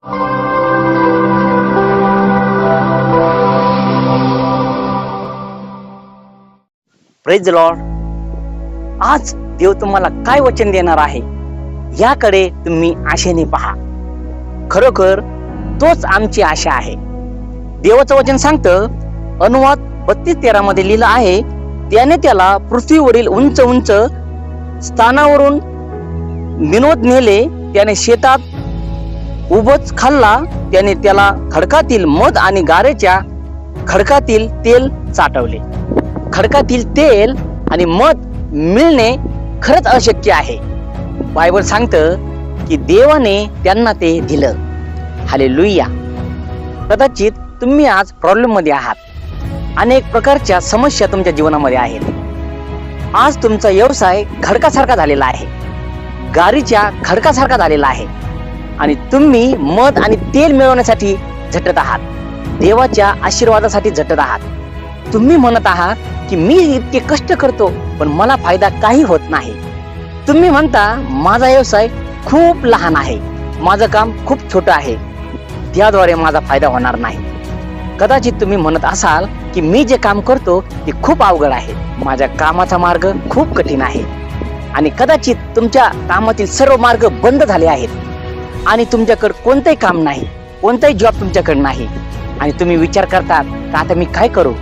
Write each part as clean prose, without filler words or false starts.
Praise the Lord. आज देव तुम्हाला काय वचन देणार आहे याकडे तुम्ही आशेने पहा. खरोखर तोच आमची आशा आहे. देवाचं वचन सांगतं, अनुवाद 32:13 मध्ये लिहिलं आहे, त्याने त्याला पृथ्वीवरील उंच उंच स्थानावरून विनोद नेले, त्याने शेतात उभच खाल्ला, त्याने त्याला खडकातील मध आणि गारेच्या खडकातील तेल चाटवले. खडकातील तेल आणि मध मिळणे खरंच अशक्य आहे. बायबल सांगतं की देवाने त्यांना ते दिलं. हालेलुया. कदाचित तुम्ही आज प्रॉब्लेम मध्ये आहात. अनेक प्रकारच्या समस्या तुमच्या जीवनामध्ये आहेत. आज तुमचा व्यवसाय खडकासारखा झालेला आहे, गारीच्या खडकासारखा झालेला आहे आणि तुम्ही मध आणि तेल मिळवण्यासाठी झटत आहात, देवाच्या आशीर्वादासाठी झटत आहात. तुम्ही म्हणत आहात की मी इतके कष्ट करतो पण मला फायदा काही होत नाही. तुम्ही म्हणता माझा व्यवसाय खूप लहान आहे, माझं काम खूप छोटं आहे, त्याद्वारे माझा फायदा होणार नाही. कदाचित तुम्ही म्हणत असाल की मी जे काम करतो ते खूप अवघड आहे, माझ्या कामाचा मार्ग खूप कठीण आहे आणि कदाचित तुमच्या कामातील सर्व मार्ग बंद झाले आहेत आणि तुमच्याकडे कोणतेही काम नाही, कोणताही जॉब तुमच्याकडे नाही आणि तुम्ही विचार करतात का आता मी काय करू.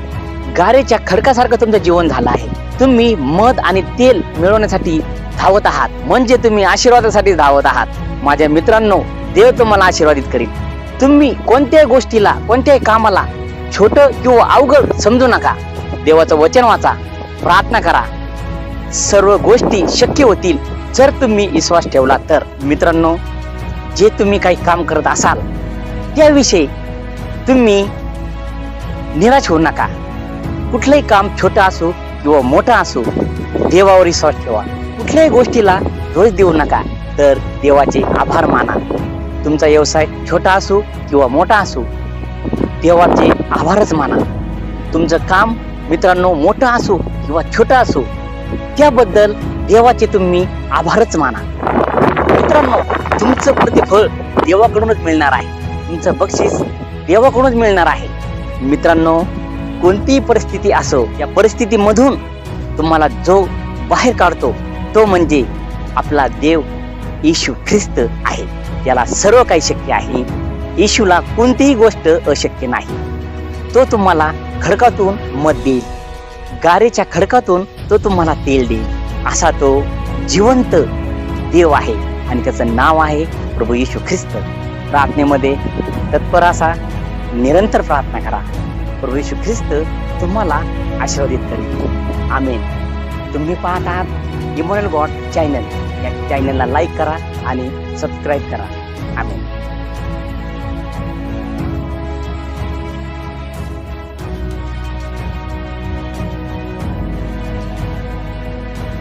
गारेच्या खडकासारखं तुमचं जीवन झालं आहे. तुम्ही मध आणि तेल मिळवण्यासाठी धावत आहात, म्हणजे तुम्ही आशीर्वादासाठी धावत आहात. माझ्या मित्रांनो, देव तुम्हाला आशीर्वादित करील. तुम्ही कोणत्याही गोष्टीला, कोणत्याही कामाला छोटं किंवा अवघड समजू नका. देवाचं वचन वाचा, प्रार्थना करा, सर्व गोष्टी शक्य होतील जर तुम्ही विश्वास ठेवला तर. मित्रांनो, जे तुम्ही काही काम करत असाल त्याविषयी तुम्ही निराश होऊ नका. कुठलंही काम छोटं असो किंवा मोठं असो, देवावर विश्वास ठेवा. कुठल्याही गोष्टीला दोष देऊ नका, तर देवाचे आभार माना. तुमचा व्यवसाय छोटा असो किंवा मोठा असो, देवाचे आभारच माना. तुमचं काम मित्रांनो मोठं असो किंवा छोटं असो, त्याबद्दल देवाचे तुम्ही आभारच माना. मित्रांनो, तुमचं प्रतिफळ देवाकडूनच मिळणार आहे, तुमचं बक्षीस देवाकडूनच मिळणार आहे. मित्रांनो, कोणतीही परिस्थिती असो, या परिस्थितीमधून तुम्हाला जो बाहेर काढतो तो म्हणजे आपला देव येशू ख्रिस्त आहे. त्याला सर्व काही शक्य आहे. येशूला कोणतीही गोष्ट अशक्य नाही. तो तुम्हाला खडकातून मध देईल, गारेच्या खडकातून तो तुम्हाला तेल देईल. असा तो जिवंत देव आहे आणि त्याचं नाव आहे प्रभू येशू ख्रिस्त. प्रार्थनेमध्ये तत्पर असा, निरंतर प्रार्थना करा. प्रभू येशू ख्रिस्त तुम्हाला आशीर्वादित करेल. आमेन. तुम्ही पाहत आहात इमोनल गॉड चॅनल. या चॅनलला लाईक करा आणि सबस्क्राईब करा. आमेन.